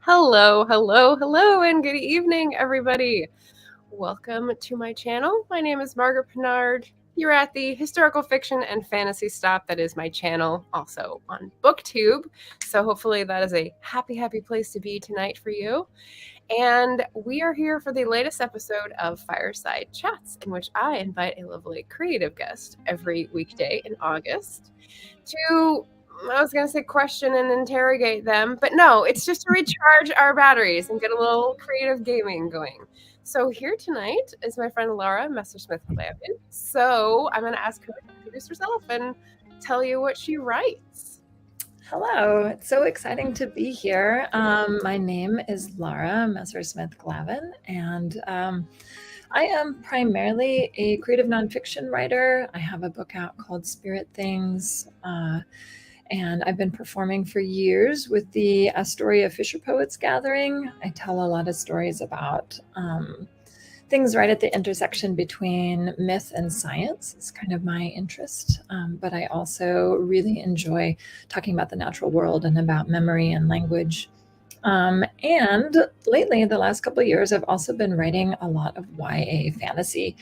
Hello, hello, hello, and good evening, everybody. Welcome to my channel. My name is Margaret Pinard. You're at the historical fiction and fantasy stop that is my channel, also on Booktube. So hopefully that is a happy, happy place to be tonight for you. And we are here for the latest episode of Fireside Chats, in which I invite a lovely creative guest every weekday in August to, I was going to say question and interrogate them, but no, it's just to recharge our batteries and get a little creative gaming going. So here tonight is my friend Lara Messersmith-Glavin. So I'm going to ask her to introduce herself and tell you what she writes. Hello, it's so exciting to be here. My name is Lara Messersmith-Glavin, and I am primarily a creative nonfiction writer. I have a book out called Spirit Things, and I've been performing for years with the Astoria Fisher Poets Gathering. I tell a lot of stories about things right at the intersection between myth and science. It's kind of my interest, but I also really enjoy talking about the natural world and about memory and language. And lately, the last couple of years, I've also been writing a lot of YA fantasy,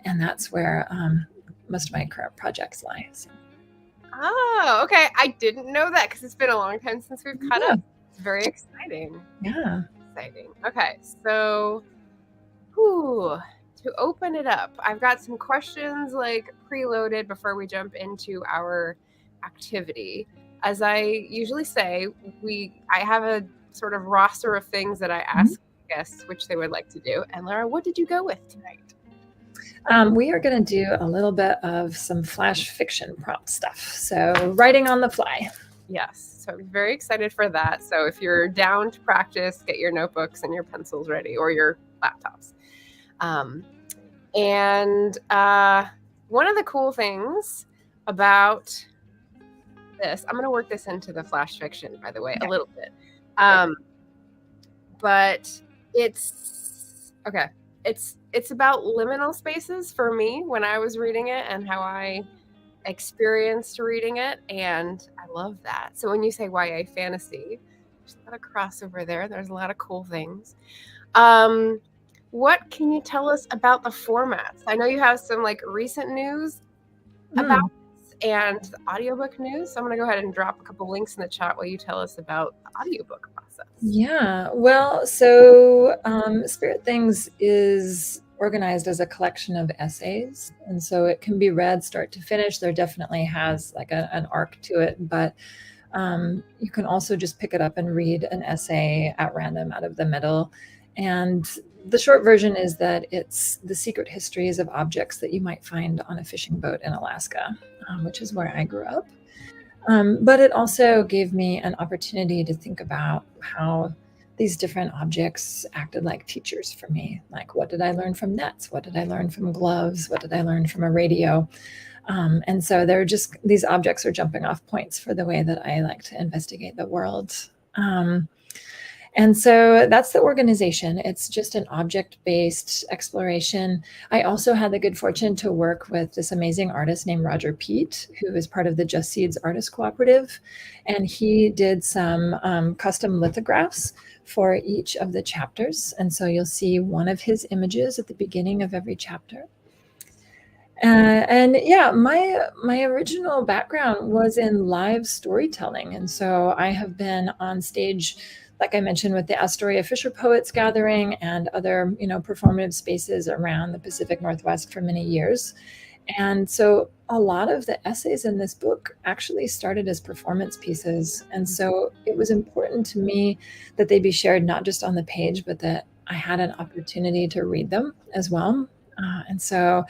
and that's where most of my current projects lie. So. Oh, okay. I didn't know that because it's been a long time since we've caught up. It's very exciting. Yeah. Exciting. Okay, so to open it up, I've got some questions like preloaded before we jump into our activity. As I usually say, I have a sort of roster of things that I ask guests which they would like to do. And Lara, what did you go with tonight? We are going to do a little bit of some flash fiction prompt stuff. So writing on the fly. Yes. So I'm very excited for that. So if you're down to practice, get your notebooks and your pencils ready, or your laptops. One of the cool things about this, I'm going to work this into the flash fiction, by the way, a little bit. But it's about liminal spaces for me when I was reading it and how I experienced reading it. And I love that. So when you say YA fantasy, there's a lot of crossover there. There's a lot of cool things. What can you tell us about the formats? I know you have some like recent news about this and the audiobook news. So I'm going to go ahead and drop a couple links in the chat while you tell us about the audiobook process. Yeah, well, so Spirit Things is organized as a collection of essays. And so it can be read start to finish. There definitely has like an arc to it, but you can also just pick it up and read an essay at random out of the middle. And the short version is that it's the secret histories of objects that you might find on a fishing boat in Alaska, which is where I grew up. But it also gave me an opportunity to think about how these different objects acted like teachers for me. Like, what did I learn from nets? What did I learn from gloves? What did I learn from a radio? And so these objects are jumping off points for the way that I like to investigate the world. And so that's the organization. It's just an object-based exploration. I also had the good fortune to work with this amazing artist named Roger Pete, who is part of the Just Seeds Artist Cooperative. And he did some custom lithographs for each of the chapters. And so you'll see one of his images at the beginning of every chapter. And yeah, my original background was in live storytelling. And so I have been on stage, like I mentioned, with the Astoria Fisher Poets Gathering and other, performative spaces around the Pacific Northwest for many years. And so a lot of the essays in this book actually started as performance pieces. And so it was important to me that they be shared not just on the page, but that I had an opportunity to read them as well. And so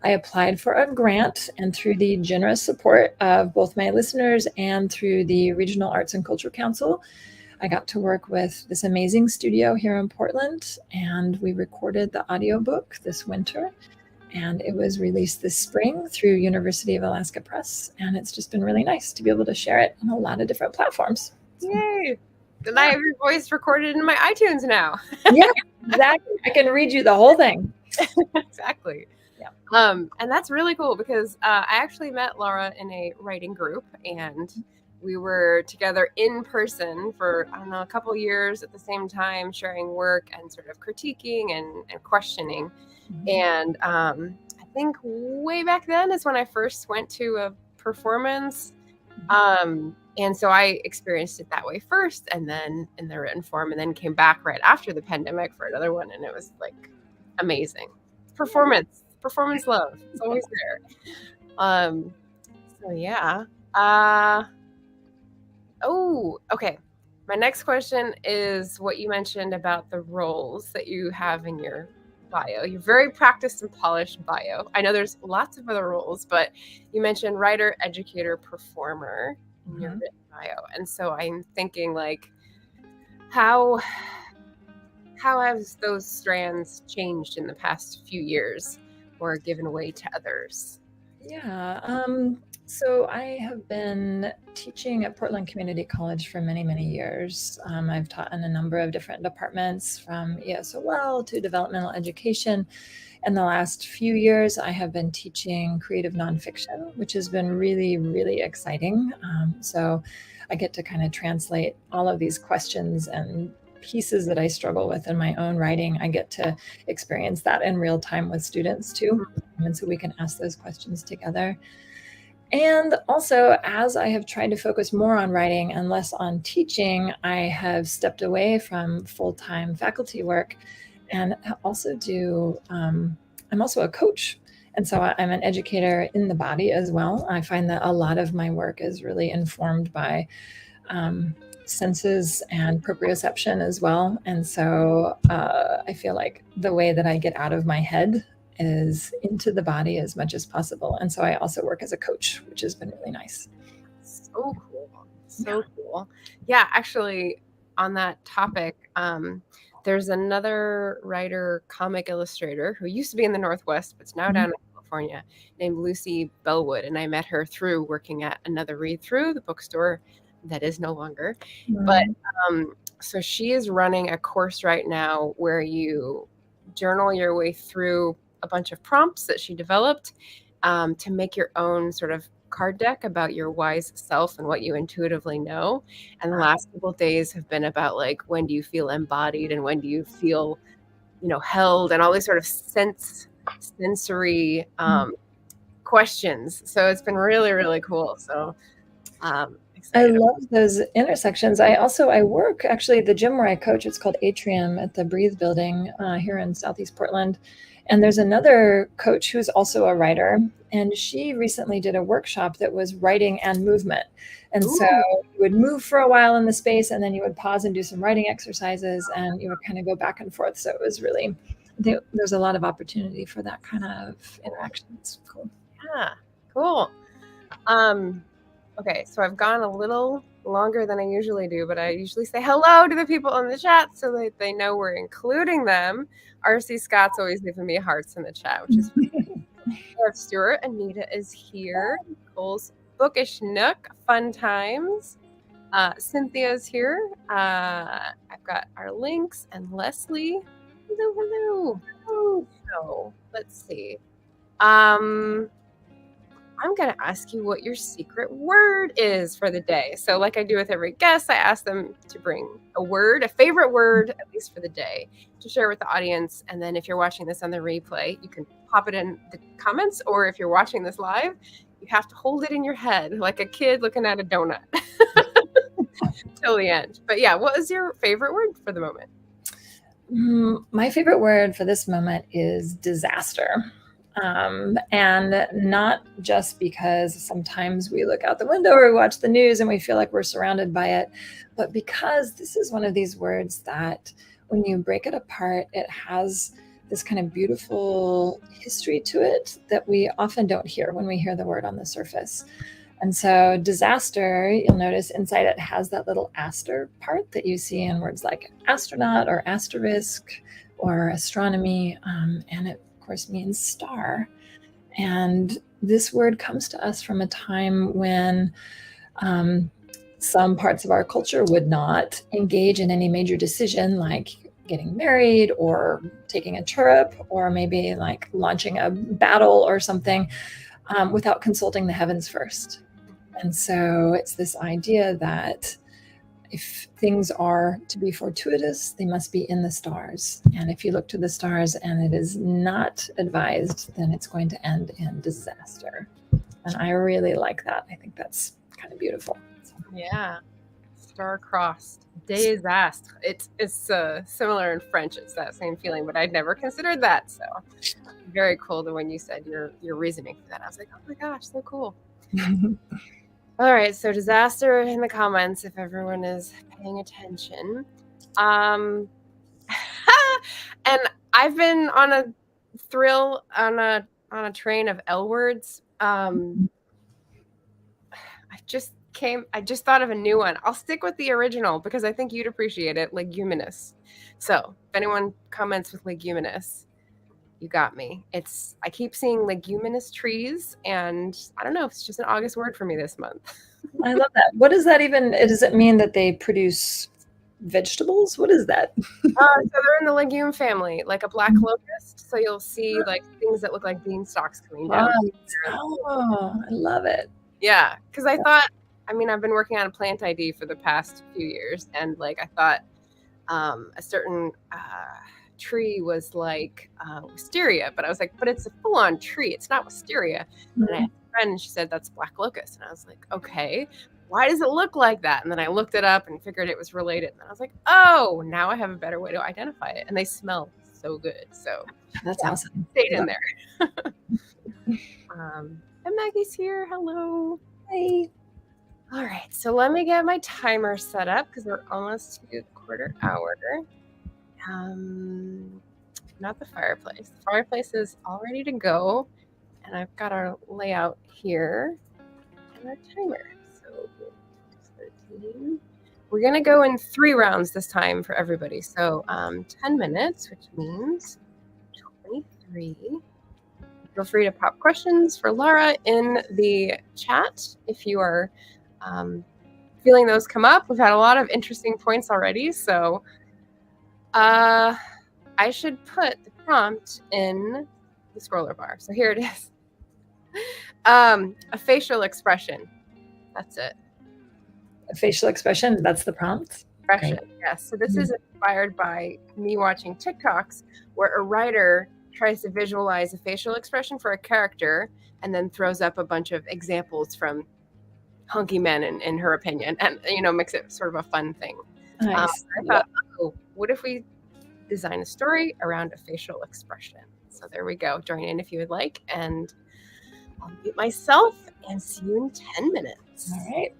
I applied for a grant, and through the generous support of both my listeners and through the Regional Arts and Culture Council, I got to work with this amazing studio here in Portland, and we recorded the audiobook this winter, and it was released this spring through University of Alaska Press, and it's just been really nice to be able to share it on a lot of different platforms. Yay! And I have your voice recorded in my iTunes now. Yeah, exactly. I can read you the whole thing. Exactly. Yeah. And that's really cool because I actually met Lara in a writing group, and we were together in person for, I don't know, a couple years at the same time, sharing work and sort of critiquing and questioning. And I think way back then is when I first went to a performance. And so I experienced it that way first, and then in the written form, and then came back right after the pandemic for another one. And it was like amazing. Performance love. It's always there. So yeah. Oh, okay. My next question is what you mentioned about the roles that you have in your bio. You're very practiced and polished bio. I know there's lots of other roles, but you mentioned writer, educator, performer in your written bio. And so I'm thinking, like, how have those strands changed in the past few years or given way to others? Yeah. So I have been teaching at Portland Community College for many, many years. I've taught in a number of different departments, from ESOL to developmental education. In the last few years, I have been teaching creative nonfiction, which has been really, really exciting. So I get to kind of translate all of these questions and pieces that I struggle with in my own writing. I get to experience that in real time with students too. And so we can ask those questions together. And also, as I have tried to focus more on writing and less on teaching, I have stepped away from full-time faculty work and also I'm also a coach. And so I'm an educator in the body as well. I find that a lot of my work is really informed by senses and proprioception as well. And so I feel like the way that I get out of my head is into the body as much as possible. And so I also work as a coach, which has been really nice. So cool. Yeah, actually, on that topic, there's another writer, comic illustrator who used to be in the Northwest, but is now down in California, named Lucy Bellwood. And I met her through working at Another Read Through, the bookstore that is no longer. But so she is running a course right now where you journal your way through a bunch of prompts that she developed to make your own sort of card deck about your wise self and what you intuitively know. And the last couple of days have been about, like, when do you feel embodied and when do you feel, held, and all these sort of sensory questions. So it's been really, really cool. So I love those intersections. I work actually at the gym where I coach. It's called Atrium at the Breathe building here in Southeast Portland. And there's another coach who's also a writer, and she recently did a workshop that was writing and movement. And so you would move for a while in the space, and then you would pause and do some writing exercises, and you would kind of go back and forth. So it was really, there's a lot of opportunity for that kind of interaction. It's cool. Yeah, cool. Okay, so I've gone a little longer than I usually do, but I usually say hello to the people in the chat so that they know we're including them. RC Scott's always leaving me hearts in the chat, which is Stuart. Anita is here. Nicole's Bookish Nook. Fun times. Cynthia's here. I've got our links and Leslie. Hello. So let's see. I'm going to ask you what your secret word is for the day. So like I do with every guest, I ask them to bring a favorite word, at least for the day, to share with the audience. And then if you're watching this on the replay, you can pop it in the comments. Or if you're watching this live, you have to hold it in your head like a kid looking at a donut till the end. But yeah, what is your favorite word for the moment? My favorite word for this moment is disaster. And not just because sometimes we look out the window or we watch the news and we feel like we're surrounded by it, but because this is one of these words that when you break it apart, it has this kind of beautiful history to it that we often don't hear when we hear the word on the surface. And so disaster, you'll notice inside it has that little aster part that you see in words like astronaut or asterisk or astronomy. And it of course means star. And this word comes to us from a time when some parts of our culture would not engage in any major decision like getting married or taking a trip or maybe like launching a battle or something without consulting the heavens first. And so it's this idea that if things are to be fortuitous, they must be in the stars. And if you look to the stars and it is not advised, then it's going to end in disaster. And I really like that. I think that's kind of beautiful. Yeah. Star-crossed. Désastre. It's similar in French. It's that same feeling, but I'd never considered that. So very cool that when you said your reasoning for that, I was like, oh my gosh, so cool. All right, so disaster in the comments if everyone is paying attention. And I've been on a thrill on a train of L words. I just thought of a new one. I'll stick with the original because I think you'd appreciate it, leguminous. So if anyone comments with leguminous, you got me. I keep seeing leguminous trees, and I don't know, it's just an August word for me this month. I love that. What does that even, does it mean that they produce vegetables? What is that? So they're in the legume family, like a black locust. So you'll see like things that look like bean stalks coming down. Oh, I love it. Yeah, because I thought, I mean, I've been working on a plant ID for the past few years, and like I thought a certain tree was like wisteria, but I was like, but it's a full-on tree. It's not wisteria. And I asked a friend, and she said that's black locust, and I was like, okay, why does it look like that? And then I looked it up and figured it was related, and I was like, oh, now I have a better way to identify it, and they smell so good. So that's awesome. Stayed in there. And Maggie's here. Hello. Hi. All right, so let me get my timer set up because we're almost to the quarter hour. Not the fireplace. The fireplace is all ready to go, and I've got our layout here and our timer. So 13. We're gonna go in 3 rounds this time for everybody. So 10 minutes, which means 23. Feel free to pop questions for Lara in the chat if you are feeling those come up. We've had a lot of interesting points already, so I should put the prompt in the scroller bar. So here it is. A facial expression. That's it. A facial expression, that's the prompt? Expression, yes. So this is inspired by me watching TikToks where a writer tries to visualize a facial expression for a character and then throws up a bunch of examples from hunky men in her opinion, and makes it sort of a fun thing. Nice. I thought, oh, what if we design a story around a facial expression? So there we go. Join in if you would like, and I'll mute myself and see you in 10 minutes. All right.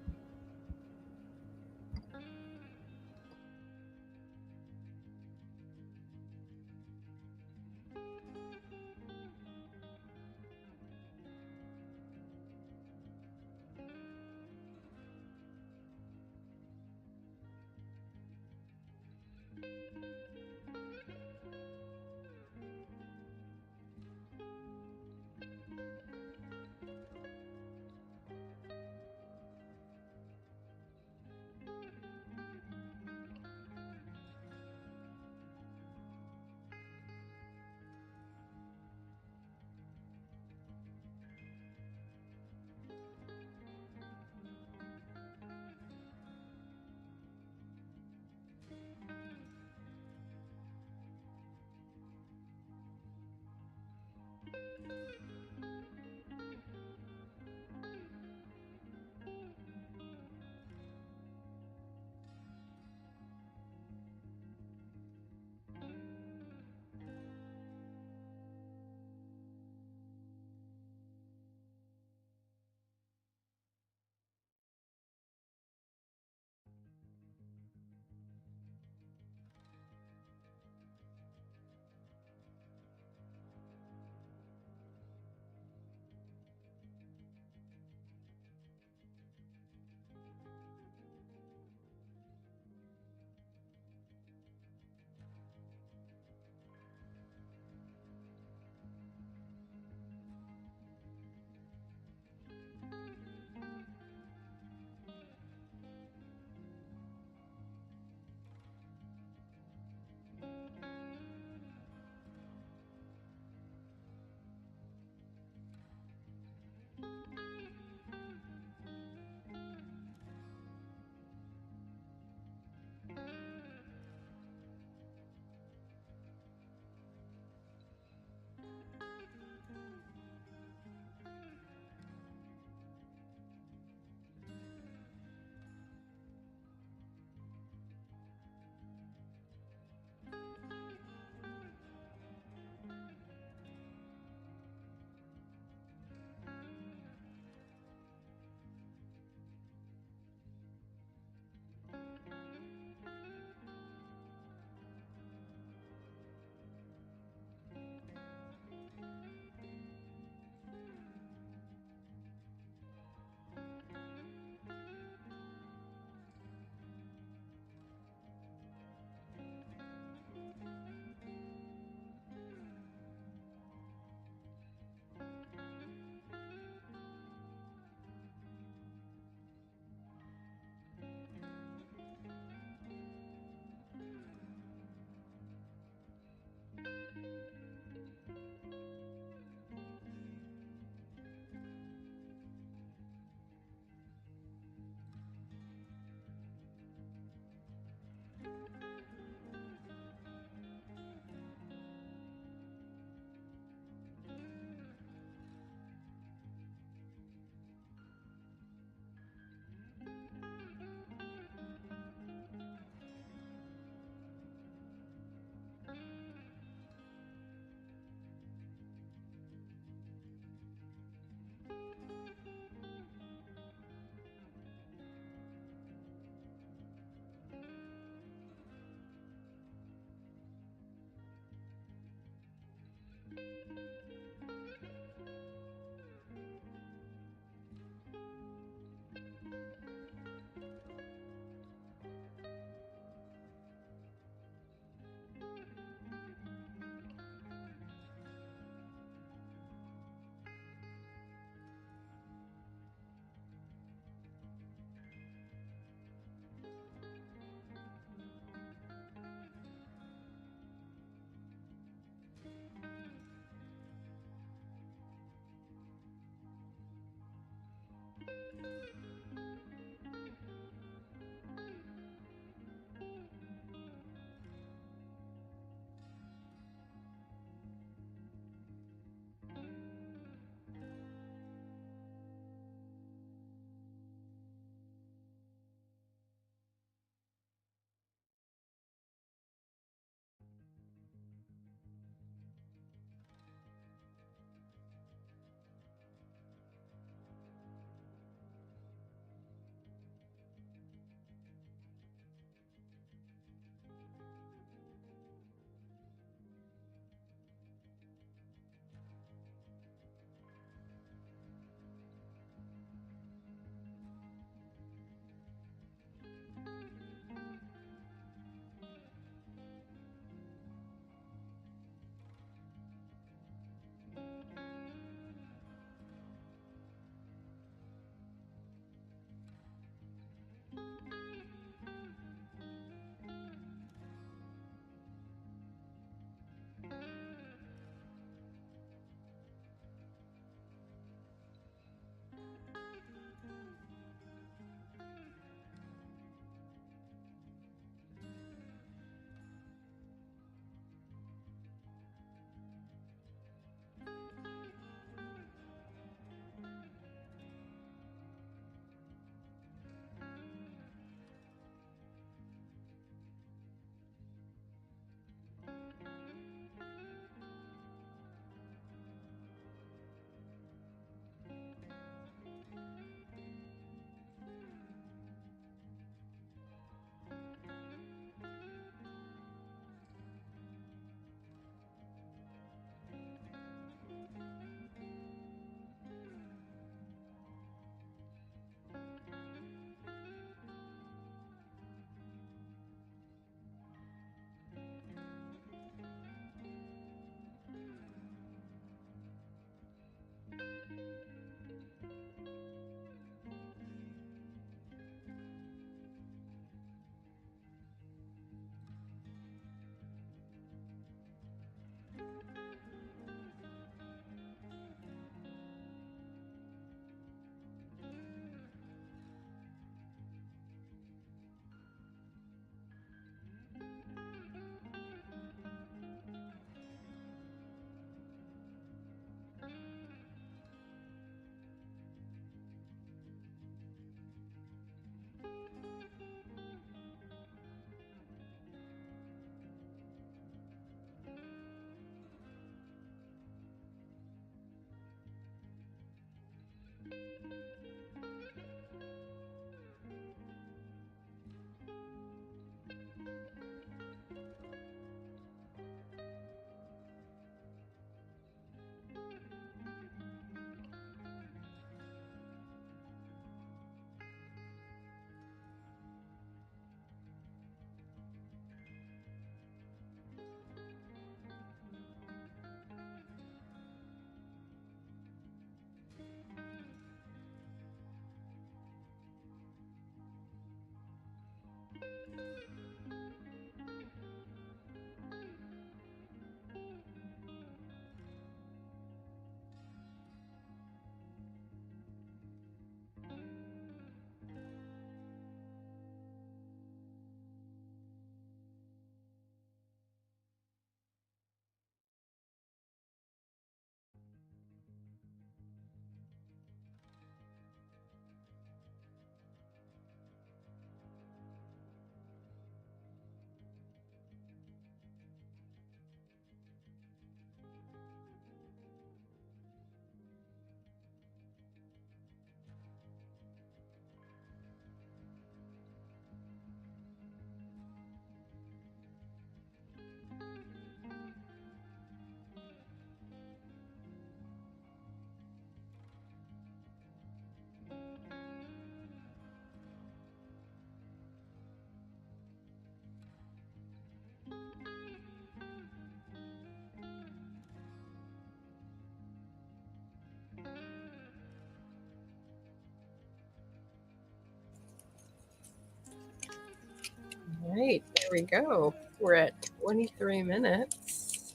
right, there we go. We're at 23 minutes.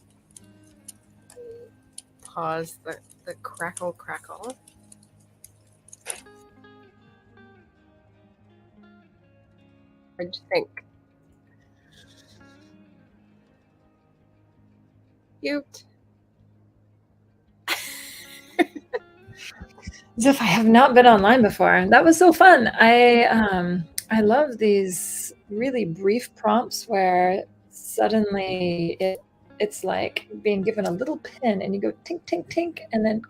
Pause the crackle. What'd you think? Cute. As if I have not been online before. That was so fun. I love these really brief prompts where suddenly it's like being given a little pin and you go tink, tink, tink, and then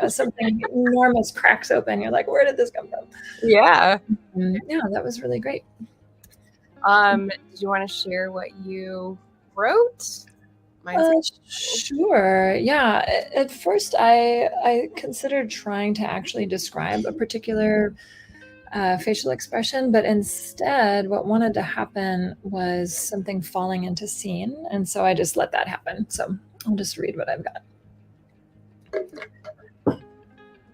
something enormous cracks open. You're like, where did this come from? Yeah. Yeah, that was really great. Did you want to share what you wrote? Sure. Yeah. At first, I considered trying to actually describe a particular facial expression, but instead, what wanted to happen was something falling into scene, and so I just let that happen. So I'll just read what I've got.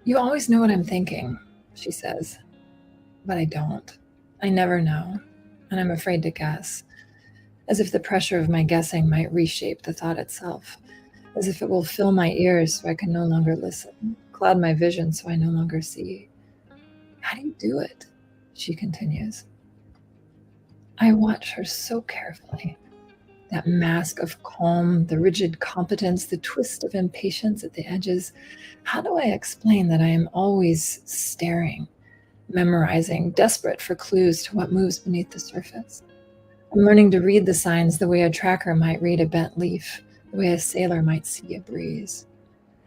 You always know what I'm thinking, she says, but I don't. I never know, and I'm afraid to guess. As if the pressure of my guessing might reshape the thought itself, as if it will fill my ears so I can no longer listen, cloud my vision so I no longer see. How do you do it? She continues. I watch her so carefully. That mask of calm, the rigid competence, the twist of impatience at the edges. How do I explain that I am always staring, memorizing, desperate for clues to what moves beneath the surface? I'm learning to read the signs the way a tracker might read a bent leaf, the way a sailor might see a breeze.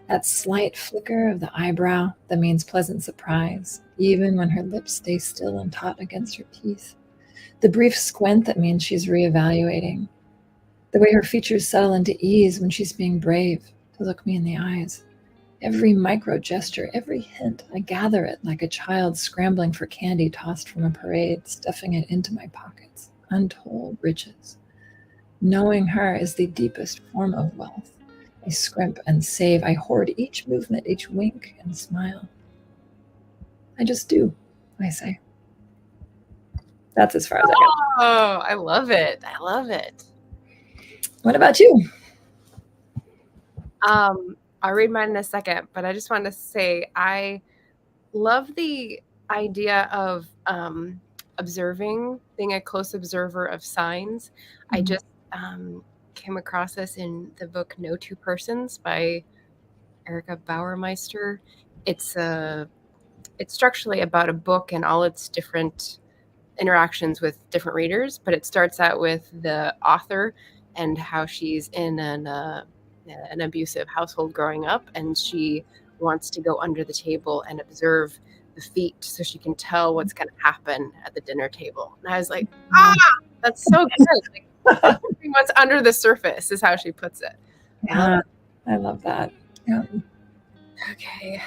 That slight flicker of the eyebrow that means pleasant surprise, even when her lips stay still and taut against her teeth. The brief squint that means she's reevaluating. The way her features settle into ease when she's being brave to look me in the eyes. Every micro gesture, every hint, I gather it like a child scrambling for candy tossed from a parade, stuffing it into my pockets. Untold riches. Knowing her is the deepest form of wealth. I scrimp and save. I hoard each movement, each wink and smile. I just do, I say. That's as far as I go. Oh, I love it. I love it. What about you? I'll read mine in a second, but I just wanted to say I love the idea of observing, being a close observer of signs. Mm-hmm. I just came across this in the book No Two Persons by Erica Bauermeister. It's structurally about a book and all its different interactions with different readers, but it starts out with the author and how she's in an abusive household growing up, and she wants to go under the table and observe the feet so she can tell what's going to happen at the dinner table. And I was like, that's so good. Like, what's under the surface is how she puts it. Yeah, I love that. Yeah. Okay.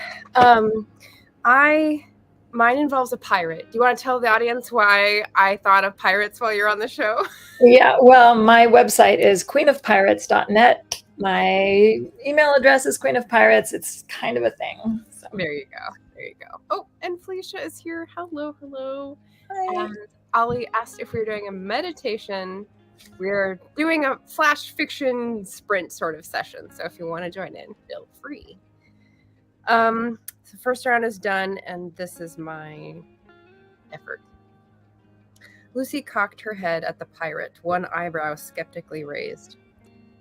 Mine involves a pirate. Do you want to tell the audience why I thought of pirates while you're on the show? Yeah, well, my website is queenofpirates.net. My email address is queenofpirates. It's kind of a thing. So. There you go. Oh, and Felicia is here. Hello. Hi. And Ollie asked if we were doing a meditation. We're doing a flash fiction sprint sort of session. So if you want to join in, feel free. The first round is done, and this is my effort. Lucy cocked her head at the pirate, one eyebrow skeptically raised.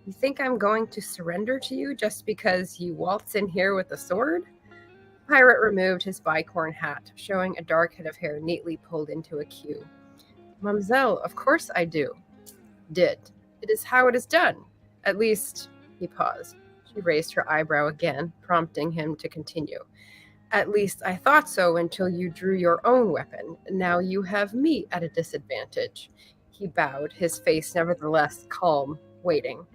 You think I'm going to surrender to you just because you waltz in here with a sword? The pirate removed his bicorn hat, showing a dark head of hair neatly pulled into a queue. Mademoiselle, of course I do. Did. It is how it is done. At least, he paused. She raised her eyebrow again, prompting him to continue. At least I thought so until you drew your own weapon. Now you have me at a disadvantage. He bowed, his face nevertheless calm, waiting.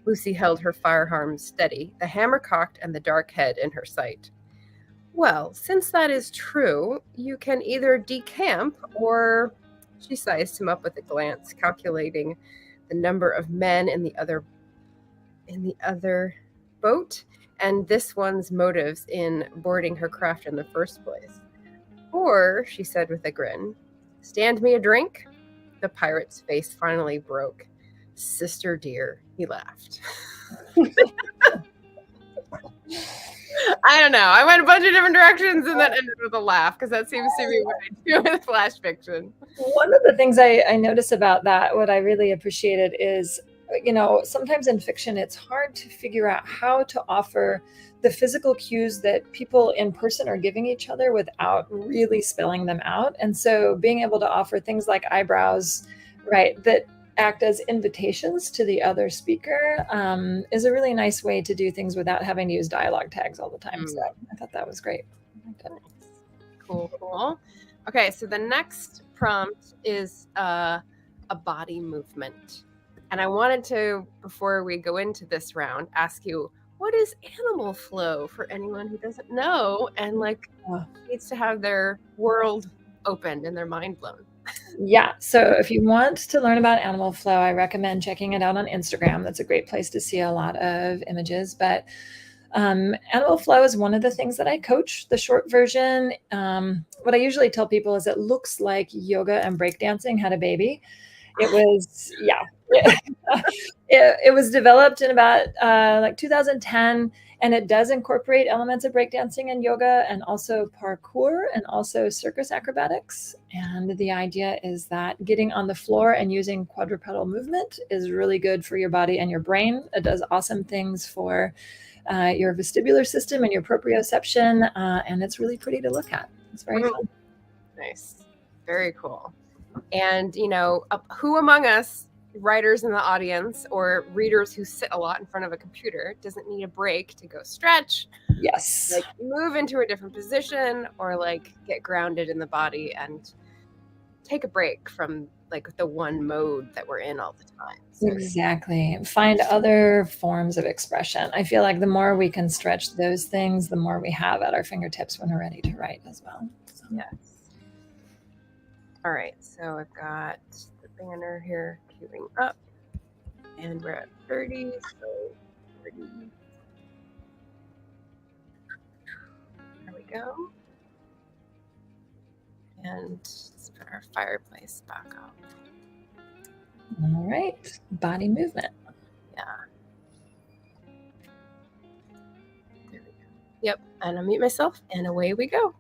Lucy held her firearm steady, the hammer cocked and the dark head in her sight. Well, since that is true, you can either decamp or... She sized him up with a glance, calculating the number of men in the other boat and this one's motives in boarding her craft in the first place. Or, she said with a grin, stand me a drink? the pirate's face finally broke. Sister dear, he laughed. I don't know. I went a bunch of different directions and then ended with a laugh because that seems to be what I do with flash fiction. One of the things I notice about that, what I really appreciated is, sometimes in fiction, it's hard to figure out how to offer the physical cues that people in person are giving each other without really spelling them out. And so being able to offer things like eyebrows, right, that act as invitations to the other speaker is a really nice way to do things without having to use dialogue tags all the time. So I thought that was great. Cool. Okay, so the next prompt is a body movement. And I wanted to, before we go into this round, ask you, what is animal flow for anyone who doesn't know and needs to have their world opened and their mind blown? Yeah. So if you want to learn about animal flow, I recommend checking it out on Instagram. That's a great place to see a lot of images. But animal flow is one of the things that I coach. The short version, what I usually tell people is it looks like yoga and breakdancing had a baby. It was, it was developed in about 2010, and it does incorporate elements of breakdancing and yoga and also parkour and also circus acrobatics. And the idea is that getting on the floor and using quadrupedal movement is really good for your body and your brain. It does awesome things for your vestibular system and your proprioception, and it's really pretty to look at. It's very fun. Nice. Very cool. And, who among us, writers in the audience or readers who sit a lot in front of a computer, doesn't need a break to go stretch? Yes. Move into a different position or get grounded in the body and take a break from the one mode that we're in all the time. So. Exactly. Find other forms of expression. I feel like the more we can stretch those things, the more we have at our fingertips when we're ready to write as well. So. Yes. All right, so I've got the banner here queuing up, and we're at 30, so 30. There we go. And let's put our fireplace back up. All right, body movement. Yeah. There we go. Yep, and unmute myself, and away we go.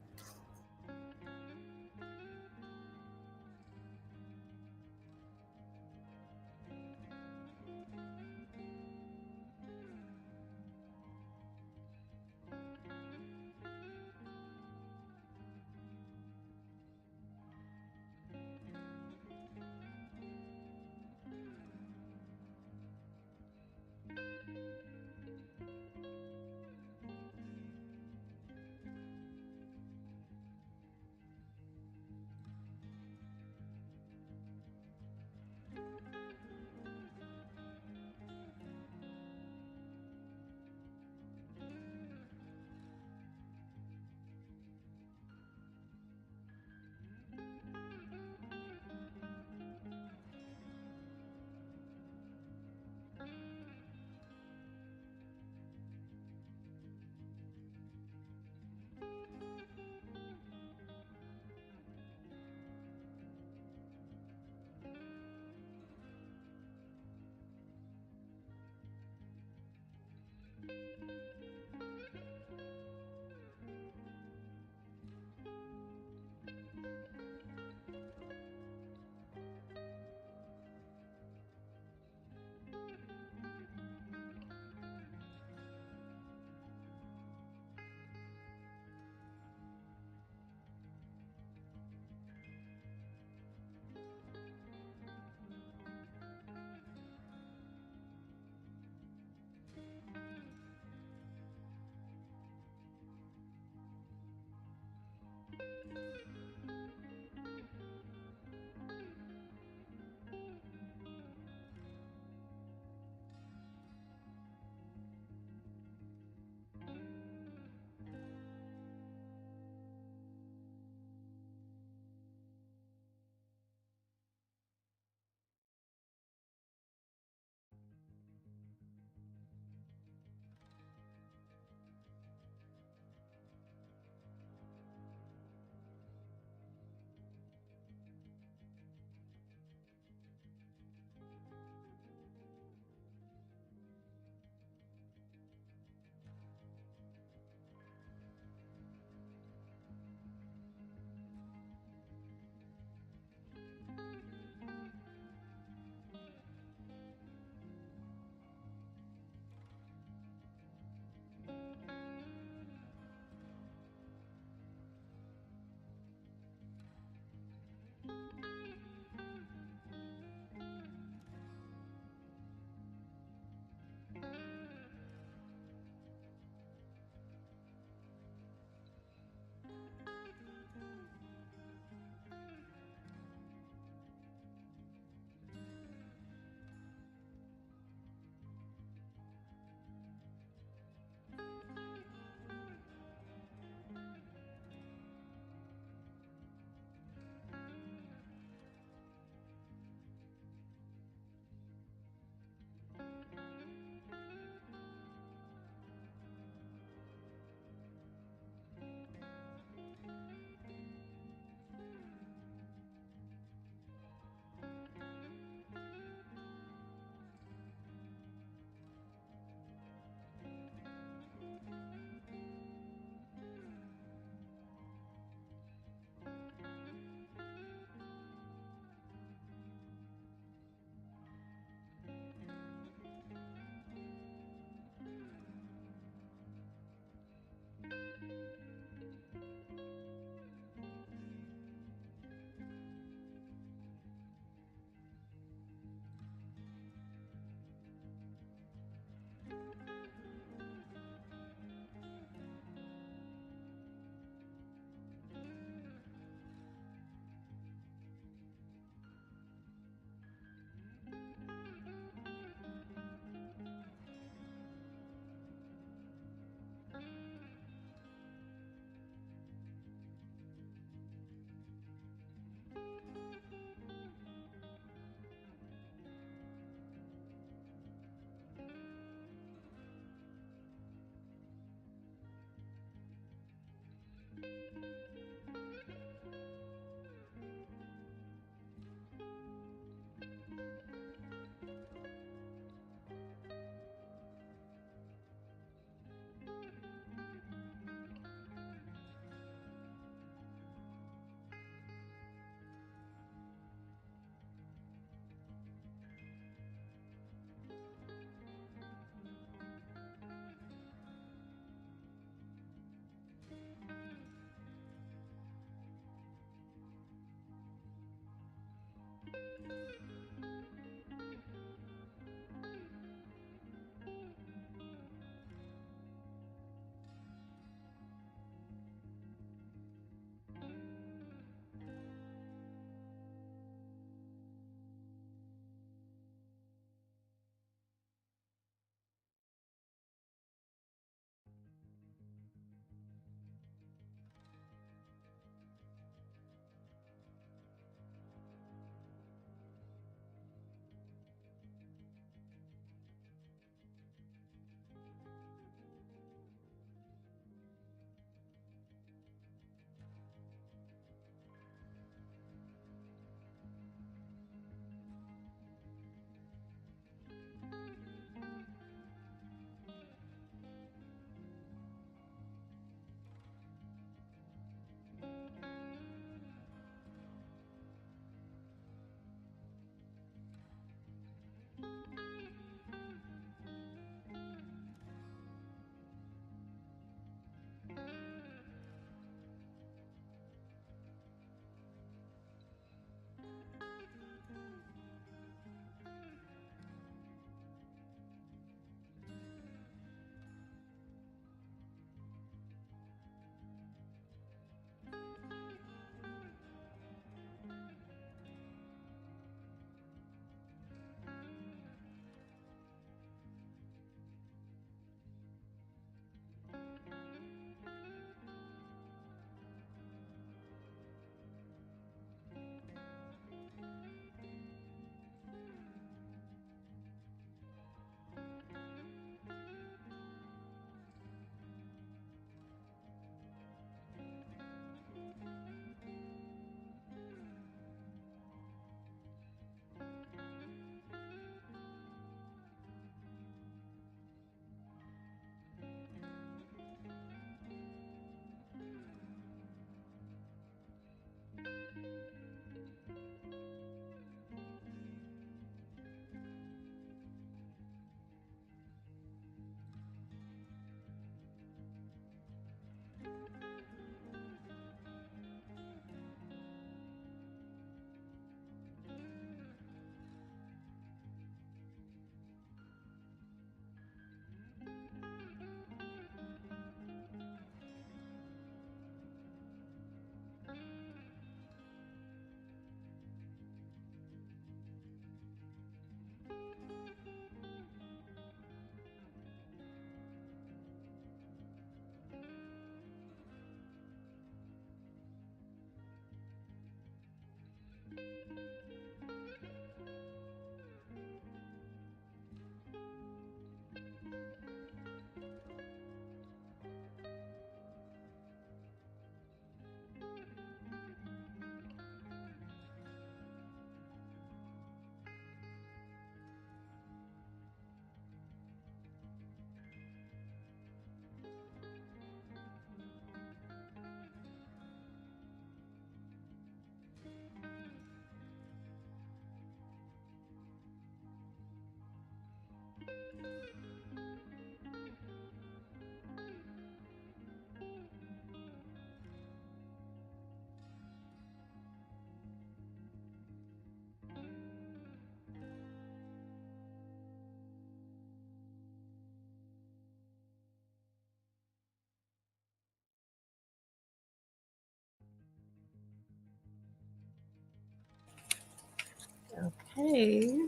Okay.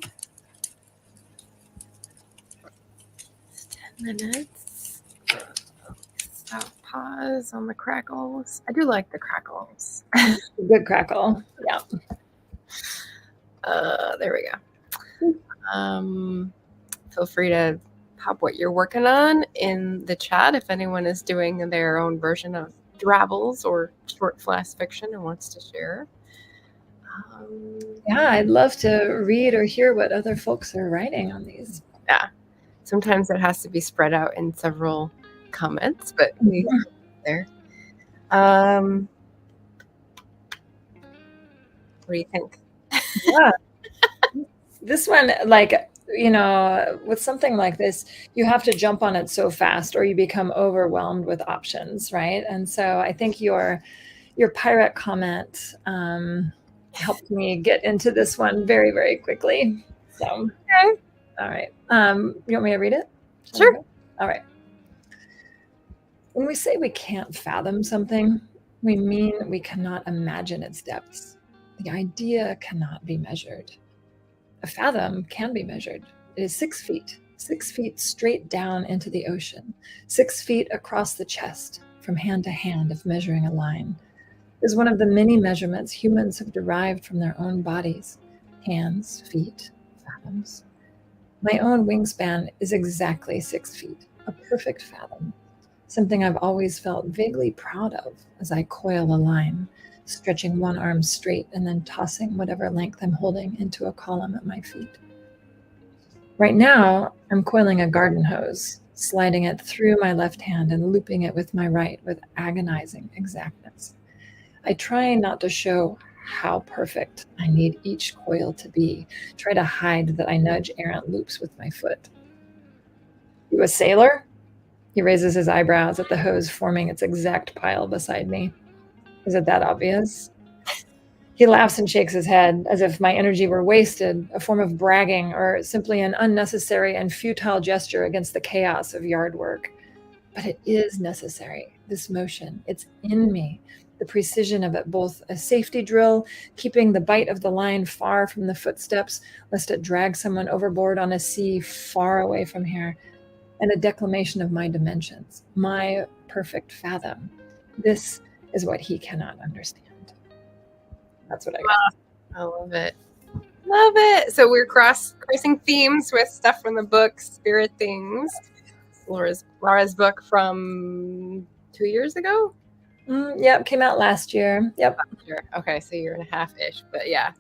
It's 10 minutes. Stop, pause on the crackles. I do like the crackles. Good crackle. Yeah. There we go. Feel free to pop what you're working on in the chat if anyone is doing their own version of Dravels or short flash fiction and wants to share. Yeah, I'd love to read or hear what other folks are writing on these. Yeah. Sometimes it has to be spread out in several comments, but we there. What do you think? Yeah. This one, like, you know, with something like this, you have to jump on it so fast or you become overwhelmed with options, right? And so I think your pirate comment helped me get into this one very, very quickly. So, Okay. all right. You want me to read it? Sure. All right. When we say we can't fathom something, we mean we cannot imagine its depths. The idea cannot be measured. A fathom can be measured. It is 6 feet, 6 feet straight down into the ocean, 6 feet across the chest, from hand to hand if measuring a line. It is one of the many measurements humans have derived from their own bodies: hands, feet, fathoms. My own wingspan is exactly 6 feet, a perfect fathom, something I've always felt vaguely proud of as I coil a line, stretching one arm straight and then tossing whatever length I'm holding into a column at my feet. Right now, I'm coiling a garden hose, sliding it through my left hand and looping it with my right with agonizing exactness. I try not to show how perfect I need each coil to be, try to hide that I nudge errant loops with my foot. You a sailor? He raises his eyebrows at the hose forming its exact pile beside me. Is it that obvious? He laughs and shakes his head as if my energy were wasted, a form of bragging, or simply an unnecessary and futile gesture against the chaos of yard work. But it is necessary, this motion. It's in me. The precision of it, both a safety drill, keeping the bite of the line far from the footsteps, lest it drag someone overboard on a sea far away from here, and a declamation of my dimensions, my perfect fathom. This is what he cannot understand. That's what I got. I love it. Love it. So we're crossing themes with stuff from the book Spirit Things. Lara's book from 2 years ago? Yep, came out last year. Yep. Last year. Okay, so 1.5-ish. But yeah,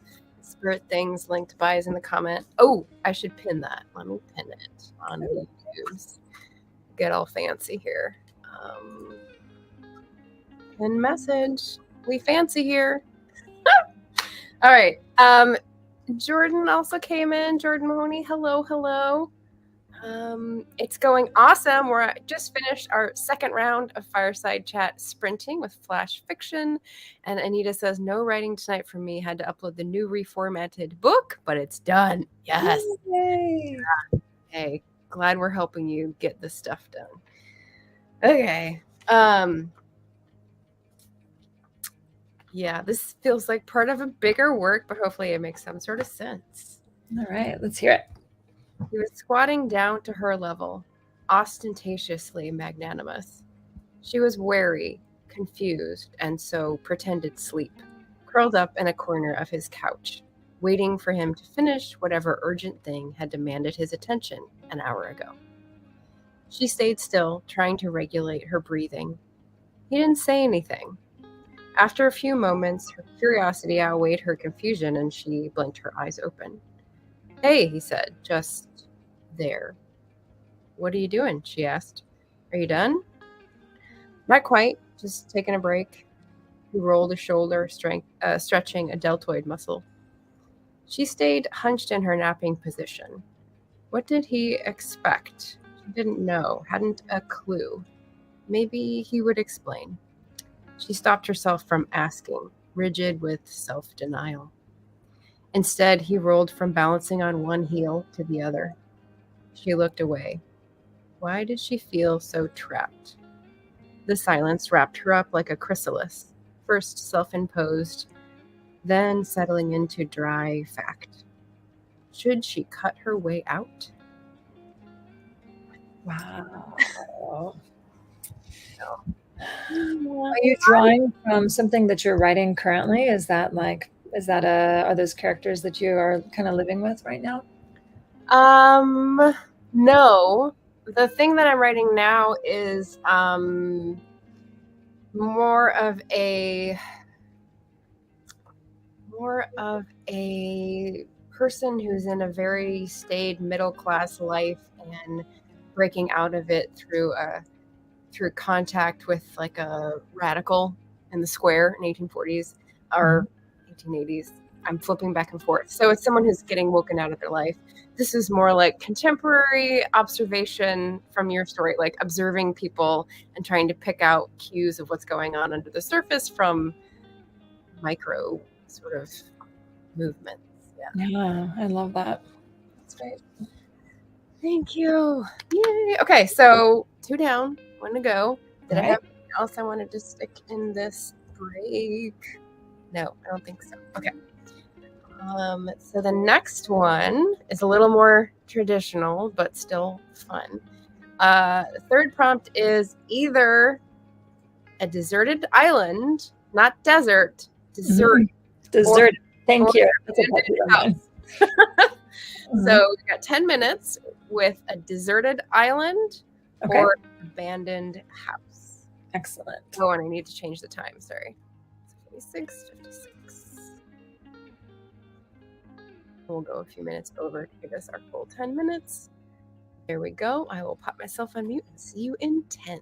Spirit Things linked by is in the comment. Oh, I should pin that. Let me pin it on YouTube. Get all fancy here. Pin message. We fancy here. All right. Jordan also came in. Jordan Mahoney. Hello. It's going awesome. We're just finished our second round of Fireside Chat sprinting with flash fiction. And Anita says, no writing tonight for me. Had to upload the new reformatted book, but it's done. Yes. Yay. Yeah. Hey, glad we're helping you get this stuff done. Okay. Yeah, this feels like part of a bigger work, but hopefully it makes some sort of sense. All right, let's hear it. He was squatting down to her level, ostentatiously magnanimous. She was wary, confused, and so pretended sleep, curled up in a corner of his couch, waiting for him to finish whatever urgent thing had demanded his attention an hour ago. She stayed still, trying to regulate her breathing. He didn't say anything. After a few moments, her curiosity outweighed her confusion, and she blinked her eyes open. Hey, he said, just there. What are you doing? She asked. Are you done? Not quite, just taking a break. He rolled a shoulder, stretching a deltoid muscle. She stayed hunched in her napping position. What did he expect? She didn't know, hadn't a clue. Maybe he would explain. She stopped herself from asking, rigid with self-denial. Instead, he rolled from balancing on one heel to the other. She looked away. Why did she feel so trapped? The silence wrapped her up like a chrysalis, first self-imposed, then settling into dry fact. Should she cut her way out? Wow. No. Are you drawing from something that you're writing currently? Is that are those characters that you are kind of living with right now? No. The thing that I'm writing now is more of a person who's in a very staid middle class life and breaking out of it through contact with like a radical in the square in 1840s or 1880s. I'm flipping back and forth. So it's someone who's getting woken out of their life. This is more like contemporary observation from your story, like observing people and trying to pick out cues of what's going on under the surface from micro sort of movements. Yeah, I love that. That's great. Thank you. Yay. Okay, so 2 down, 1 to go. Did I have anything else I wanted to stick in this break? No, I don't think so. Okay. So the next one is a little more traditional, but still fun. The third prompt is either a deserted island, not desert, desert. Dessert. Thank you. That's a house. So we got 10 minutes with a deserted island or abandoned house. Excellent. Oh, and I need to change the time. Sorry. 56. We'll go a few minutes over to give us our full 10 minutes. There we go. I will pop myself on mute and see you in 10.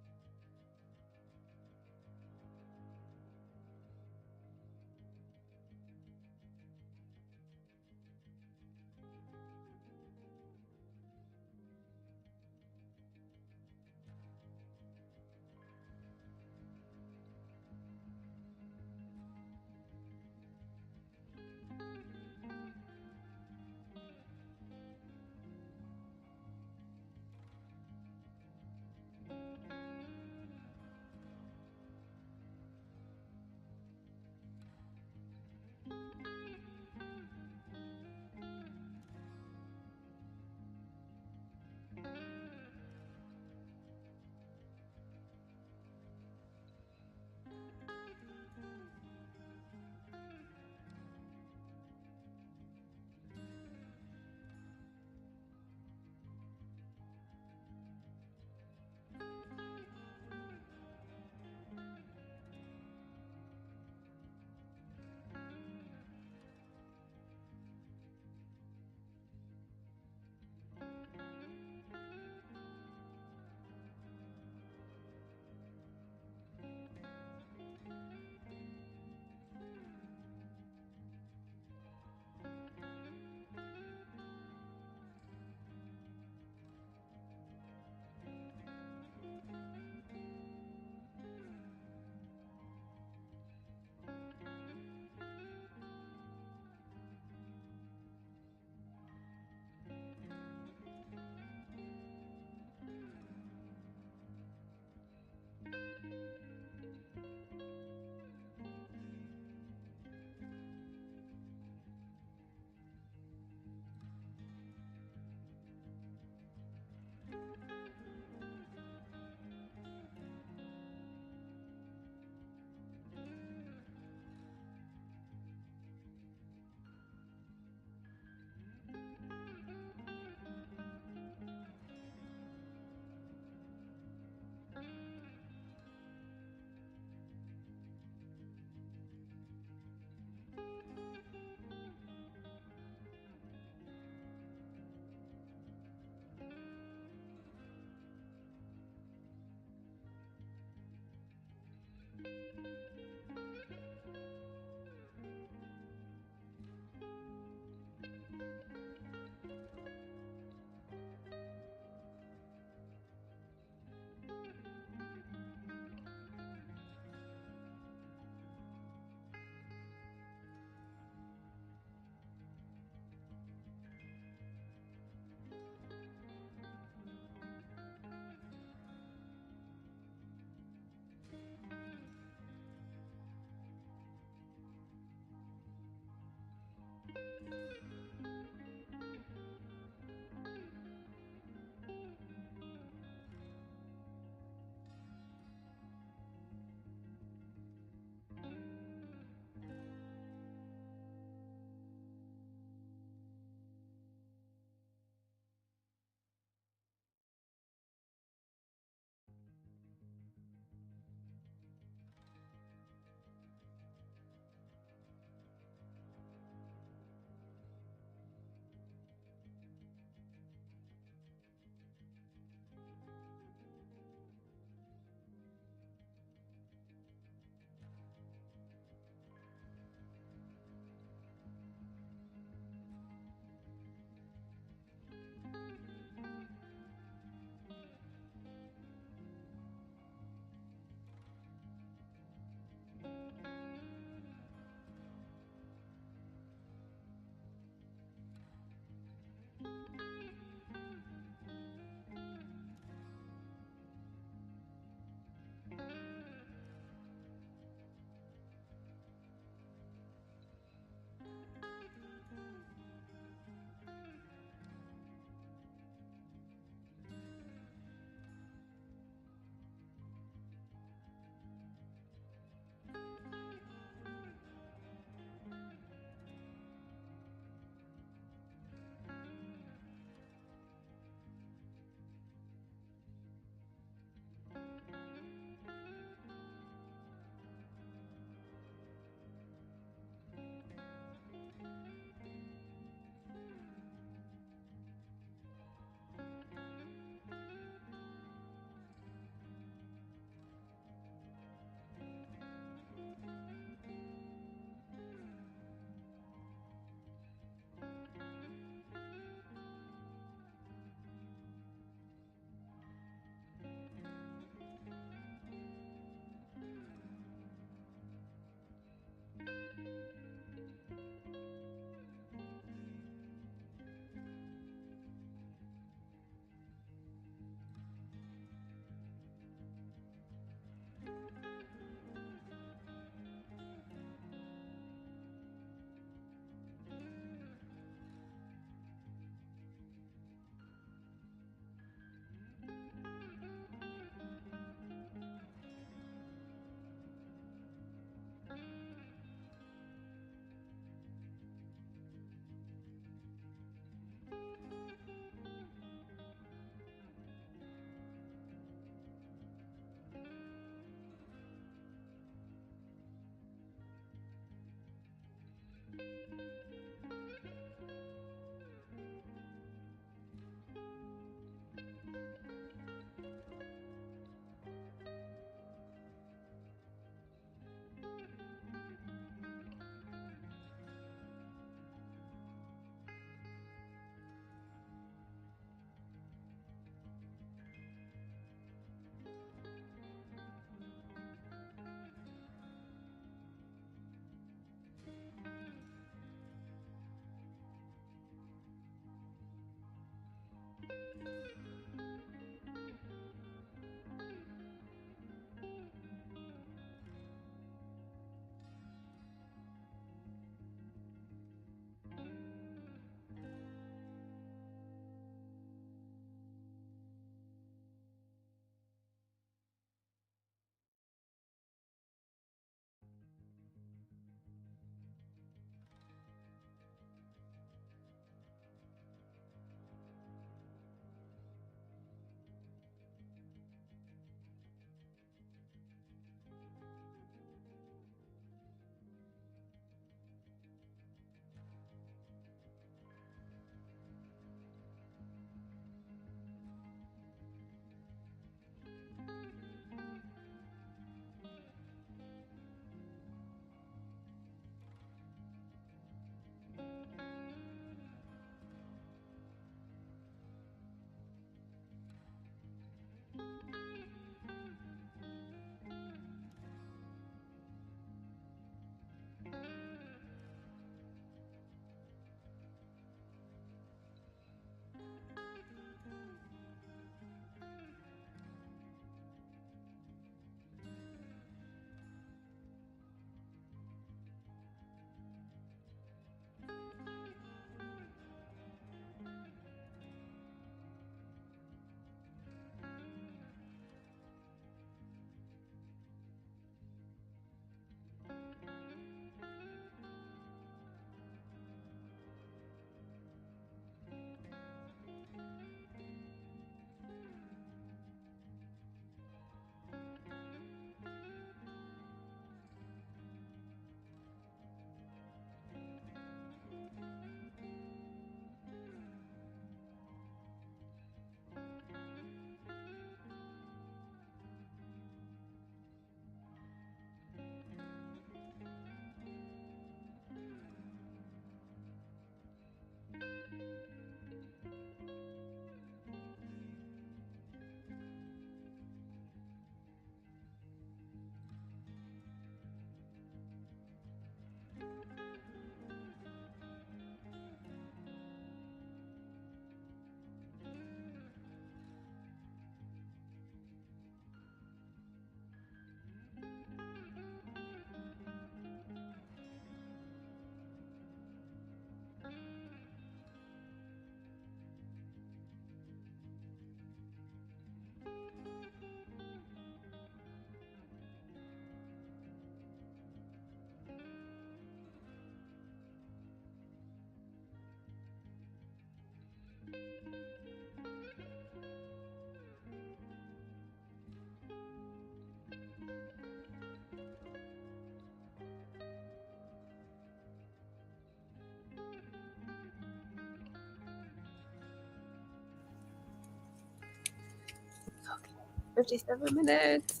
57 minutes.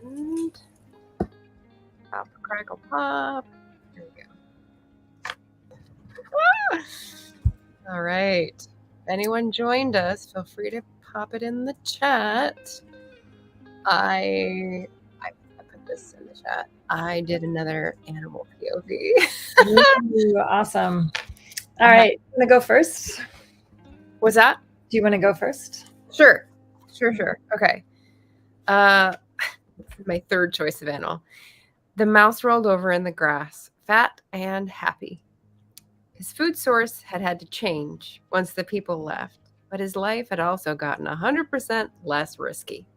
And pop, crackle, pop. There we go. All right. If anyone joined us, feel free to pop it in the chat. I put this in the chat. I did another animal POV. Ooh, awesome. All right. You want to go first? What's that? Do you want to go first? Sure. Okay. My third choice of animal. The mouse rolled over in the grass, fat and happy. His food source had to change once the people left, but his life had also gotten 100% less risky.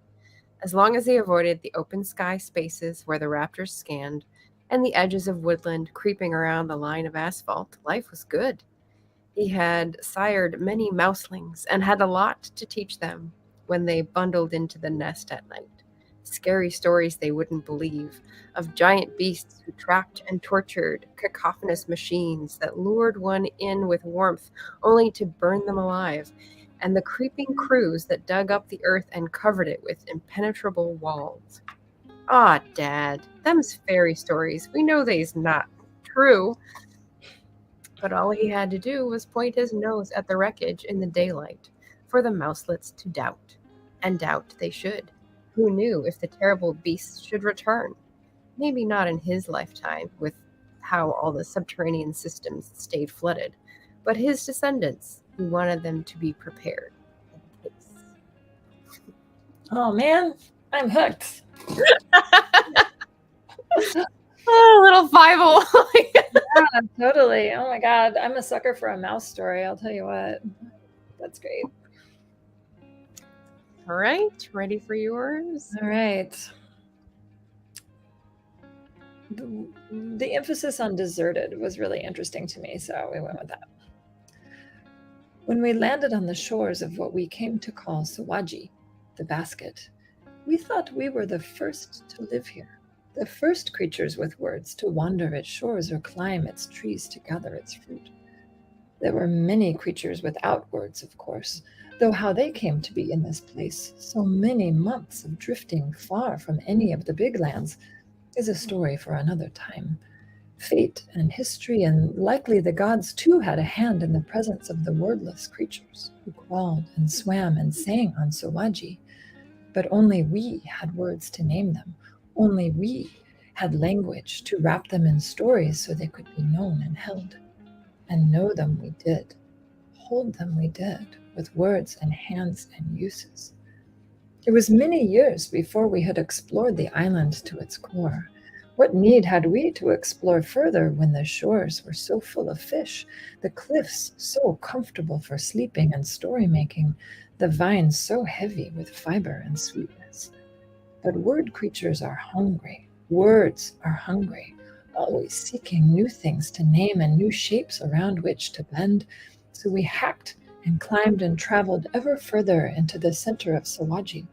As long as he avoided the open sky spaces where the raptors scanned and the edges of woodland creeping around the line of asphalt, life was good. He had sired many mouselings and had a lot to teach them when they bundled into the nest at night. Scary stories they wouldn't believe, of giant beasts who trapped and tortured, cacophonous machines that lured one in with warmth only to burn them alive, and the creeping crews that dug up the earth and covered it with impenetrable walls. Ah, Dad, them's fairy stories. We know they's not true. But all he had to do was point his nose at the wreckage in the daylight for the mouselets to doubt. And doubt they should. Who knew if the terrible beasts should return? Maybe not in his lifetime, with how all the subterranean systems stayed flooded, but his descendants, who wanted them to be prepared in case. Oh, man, I'm hooked. Oh, little Bible. Yeah, totally. Oh, my God. I'm a sucker for a mouse story. I'll tell you what. That's great. All right, ready for yours? All right. The emphasis on deserted was really interesting to me, so we went with that. When we landed on the shores of what we came to call Sawaji, the basket, we thought we were the first to live here, the first creatures with words to wander its shores or climb its trees to gather its fruit. There were many creatures without words, of course, though how they came to be in this place, so many months of drifting far from any of the big lands, is a story for another time. Fate and history, and likely the gods too, had a hand in the presence of the wordless creatures who crawled and swam and sang on Sawaji. But only we had words to name them. Only we had language to wrap them in stories so they could be known and held. And know them we did. Hold them we did, with words and hands and uses. It was many years before we had explored the island to its core. What need had we to explore further when the shores were so full of fish, the cliffs so comfortable for sleeping and story-making, the vines so heavy with fiber and sweetness? But word creatures are hungry. Words are hungry, always seeking new things to name and new shapes around which to bend. So we hacked and climbed and traveled ever further into the center of Sawaji.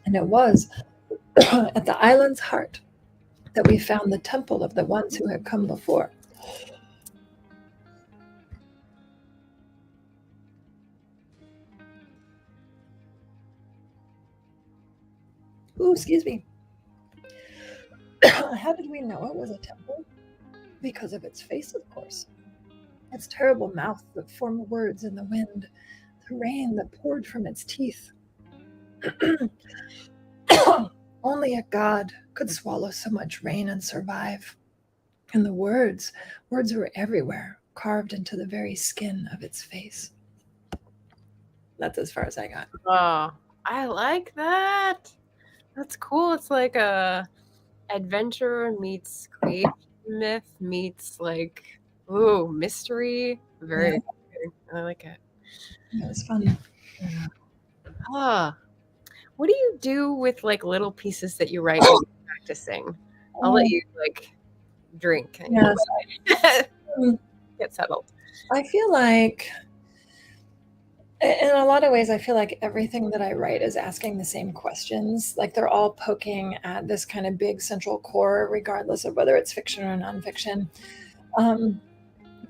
And it was at the island's heart that we found the temple of the ones who had come before. Ooh, excuse me. How did we know it was a temple? Because of its face, of course. Its terrible mouth that formed words in the wind, the rain that poured from its teeth. Only a god could swallow so much rain and survive. And the words were everywhere, carved into the very skin of its face. That's as far as I got. Oh, I like that. That's cool. It's like a adventure meets creation myth meets like mystery. Very, I like it. It was fun. What do you do with like little pieces that you write when you're practicing? I'll let you like drink and get settled. I feel like in a lot of ways, I feel like everything that I write is asking the same questions. Like they're all poking at this kind of big central core, regardless of whether it's fiction or nonfiction.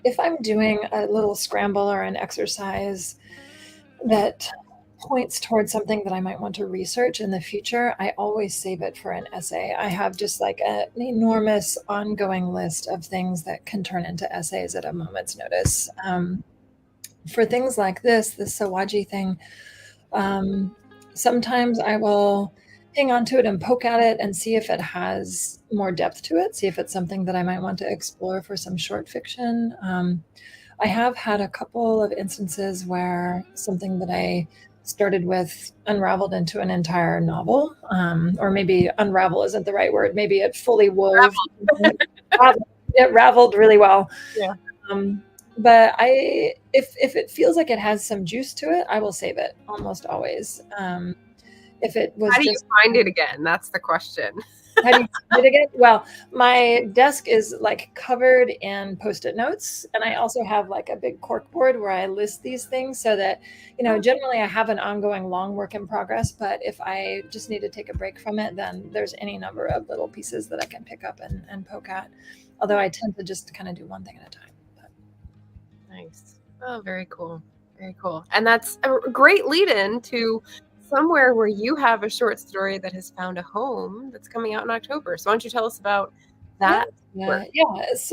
If I'm doing a little scramble or an exercise that points towards something that I might want to research in the future, I always save it for an essay. I have just like an enormous ongoing list of things that can turn into essays at a moment's notice. For things like the Sawaji thing, sometimes I will hang on to it and poke at it and see if it has more depth to it, see if it's something that I might want to explore for some short fiction. I have had a couple of instances where something that I started with unraveled into an entire novel, or maybe unravel isn't the right word. Maybe it fully wove. It raveled really well. Yeah. But if it feels like it has some juice to it, I will save it almost always. If it was How do you find it again? That's the question. How do you find it again? Well, my desk is like covered in Post-it notes, and I also have like a big cork board where I list these things so that, generally I have an ongoing long work in progress, but if I just need to take a break from it, then there's any number of little pieces that I can pick up and poke at. Although I tend to just kind of do one thing at a time. But. Nice. Oh, very cool. Very cool. And that's a great lead-in to somewhere where you have a short story that has found a home that's coming out in October. So why don't you tell us about that? Yeah, it's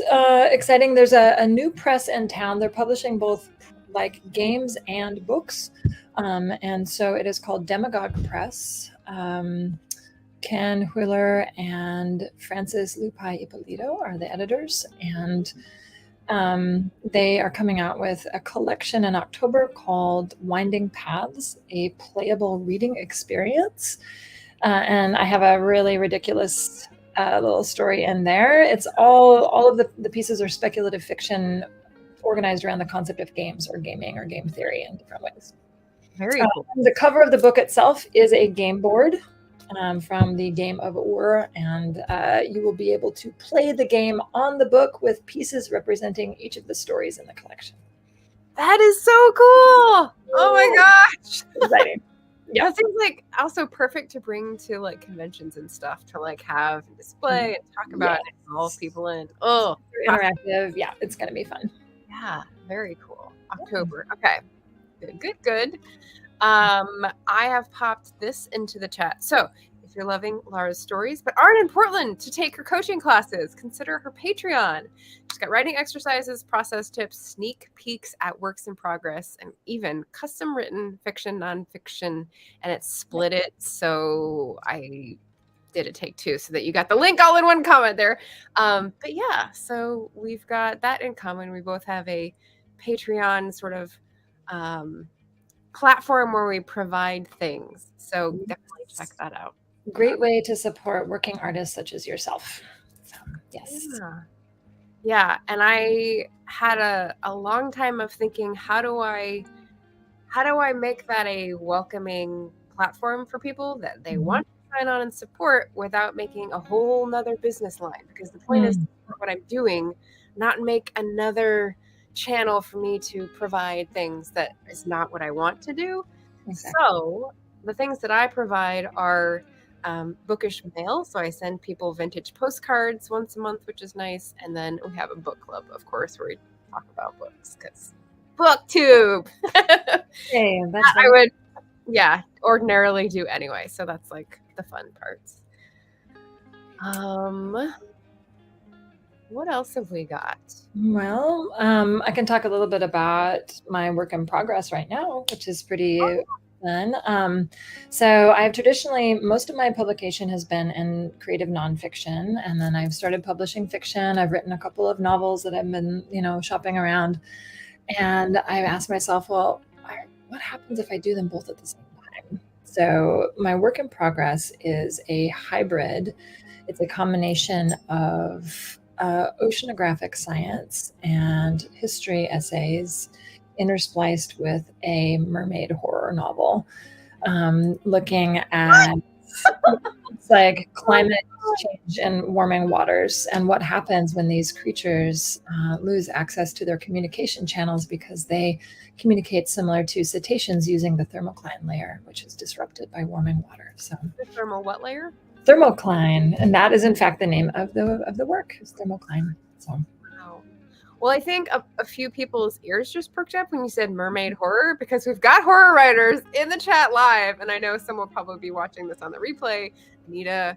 exciting. There's a new press in town. They're publishing both like games and books. And so it is called Demagogue Press. Ken Wheeler and Francis Lupai Ippolito are the editors. And they are coming out with a collection in October called Winding Paths, a playable reading experience. And I have a really ridiculous little story in there. It's all of the pieces are speculative fiction organized around the concept of games or gaming or game theory in different ways. Very cool. The cover of the book itself is a game board from the game of Ur, and you will be able to play the game on the book with pieces representing each of the stories in the collection. That is so cool. Oh my gosh. Exciting. Yeah. That seems like also perfect to bring to like conventions and stuff to like have and display and talk about it and involve people in. Oh, interactive. Yeah, it's going to be fun. Yeah, very cool. October. Okay. Good. I have popped this into the chat. So if you're loving Lara's stories but aren't in Portland to take her coaching classes, consider her Patreon. She's got writing exercises, process tips, sneak peeks at works in progress, and even custom written fiction, nonfiction, and it's split it. So I did a take two so that you got the link all in one comment there. But yeah, so we've got that in common. We both have a Patreon sort of platform where we provide things. So definitely check that out. Great way to support working artists such as yourself. So, yes. Yeah. And I had a long time of thinking, how do I make that a welcoming platform for people that they want to sign on and support without making a whole nother business line? Because the point is what I'm doing, not make another channel for me to provide things that is not what I want to do. Exactly. So the things that I provide are bookish mail. So I send people vintage postcards once a month, which is nice. And then we have a book club, of course, where we talk about books because Booktube. Hey, I would, ordinarily do anyway. So that's like the fun parts. What else have we got? Well, I can talk a little bit about my work in progress right now, which is pretty fun. So I've traditionally, most of my publication has been in creative nonfiction, and then I've started publishing fiction. I've written a couple of novels that I've been, shopping around, and I've asked myself, well, what happens if I do them both at the same time? So my work in progress is a hybrid. It's a combination of oceanographic science and history essays interspliced with a mermaid horror novel, looking at like climate change and warming waters and what happens when these creatures lose access to their communication channels because they communicate similar to cetaceans using the thermocline layer, which is disrupted by warming water. So the thermal what layer? Thermocline, and that is in fact the name of the work, is Thermocline. So wow. Well, I think a few people's ears just perked up when you said mermaid horror, because we've got horror writers in the chat live, and I know some will probably be watching this on the replay. Anita.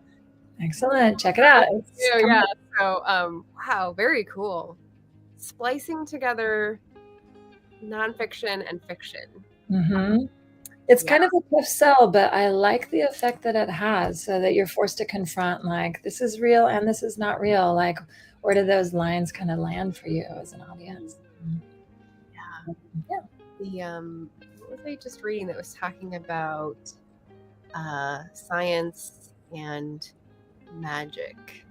Excellent. Check it out. Yeah. So, wow, very cool. Splicing together nonfiction and fiction. Mm-hmm. It's kind of a tough sell, but I like the effect that it has, so that you're forced to confront, like, this is real and this is not real. Like, where do those lines kind of land for you as an audience? Yeah. What was I just reading that was talking about science and magic?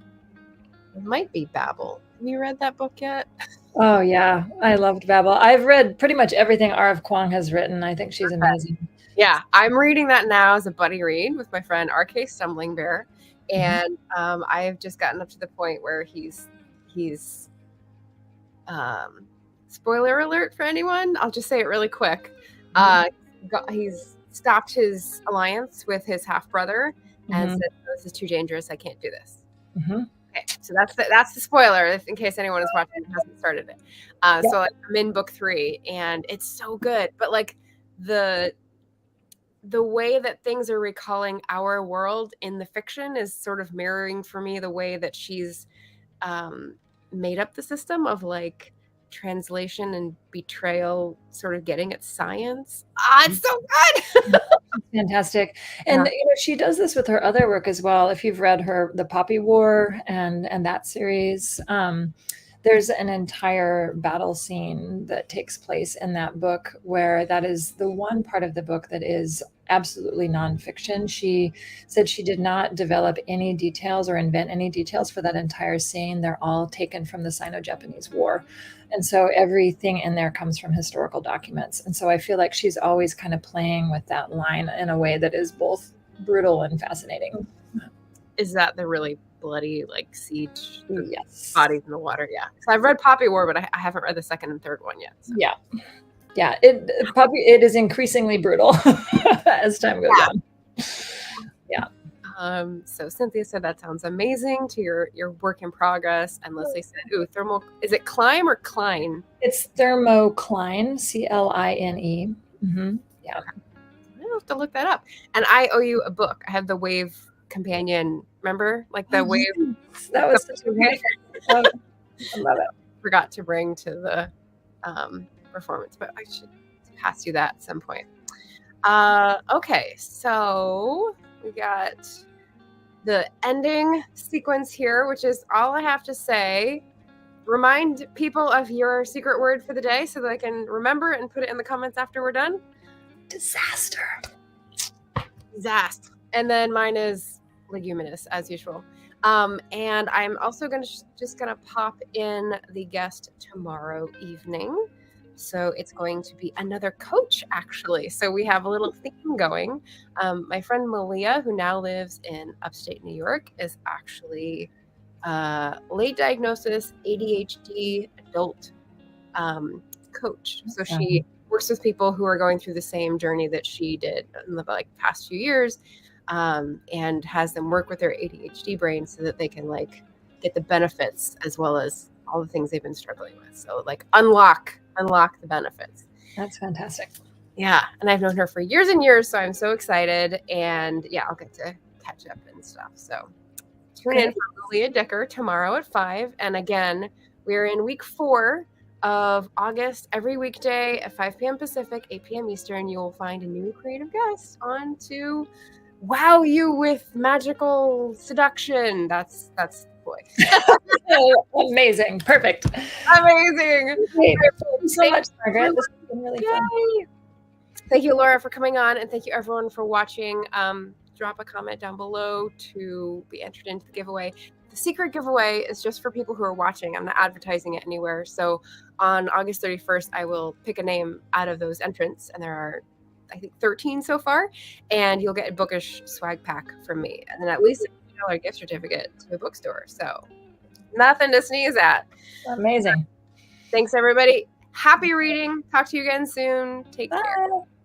It might be Babel. Have you read that book yet? Oh yeah, I loved Babel. I've read pretty much everything R.F. Kuang has written. I think she's amazing. Yeah, I'm reading that now as a buddy read with my friend R.K. Stumbling Bear, and I've just gotten up to the point where he's spoiler alert for anyone. I'll just say it really quick. He's stopped his alliance with his half brother and said, "This is too dangerous. I can't do this." Okay, so that's the spoiler, in case anyone is watching and hasn't started it. So like, I'm in book 3, and it's so good. But like the way that things are recalling our world in the fiction is sort of mirroring for me the way that she's made up the system of like translation and betrayal, sort of getting at science. It's so good. Fantastic. And you know, she does this with her other work as well. If you've read the Poppy War and that series, there's an entire battle scene that takes place in that book, where that is the one part of the book that is absolutely nonfiction. She said she did not develop any details or invent any details for that entire scene. They're all taken from the Sino-Japanese War. And so everything in there comes from historical documents. And so I feel like she's always kind of playing with that line in a way that is both brutal and fascinating. Is that the really bloody, like, siege? Yes. Bodies in the water, yeah. So I've read Poppy War, but I haven't read the second and third one yet. So. Yeah. Yeah, it is increasingly brutal as time goes on. Yeah. So Cynthia said that sounds amazing to your work in progress, and Leslie said, "Ooh, thermal." Is it Climb or Klein? It's Thermocline, Cline. Yeah. I'll have to look that up. And I owe you a book. I have the Wave Companion. Remember, like the Wave. That was such a wonderful. I love it. Forgot to bring to the performance, but I should pass you that at some point. Okay, so we got the ending sequence here, which is all I have to say. Remind people of your secret word for the day so that I can remember and put it in the comments after we're done. Disaster. And then mine is leguminous, as usual. And I'm also just gonna pop in the guest tomorrow evening. So it's going to be another coach, actually. So we have a little theme going. My friend Malia, who now lives in upstate New York, is actually late diagnosis ADHD adult coach. So she works with people who are going through the same journey that she did in the past few years, and has them work with their ADHD brain so that they can like get the benefits as well as all the things they've been struggling with. So like unlock the benefits. That's fantastic. Yeah. And I've known her for years and years, so I'm so excited. And yeah, I'll get to catch up and stuff. So tune in for Leah Dicker tomorrow at 5. And again, we're in week 4 of August. Every weekday at 5 p.m. Pacific, 8 p.m. Eastern, you will find a new creative guest on to wow you with magical seduction. That's boy. Amazing. Perfect. Amazing. Thank you so much, Margaret. This has been really fun. Thank you, Laura, for coming on, and thank you everyone for watching. Drop a comment down below to be entered into the giveaway. The secret giveaway is just for people who are watching. I'm not advertising it anywhere. So on August 31st, I will pick a name out of those entrants, and there are, I think, 13 so far, and you'll get a bookish swag pack from me, and then at least a $50 gift certificate to the bookstore. So nothing to sneeze at. Amazing. Thanks, everybody. Happy reading. Talk to you again soon. Take care.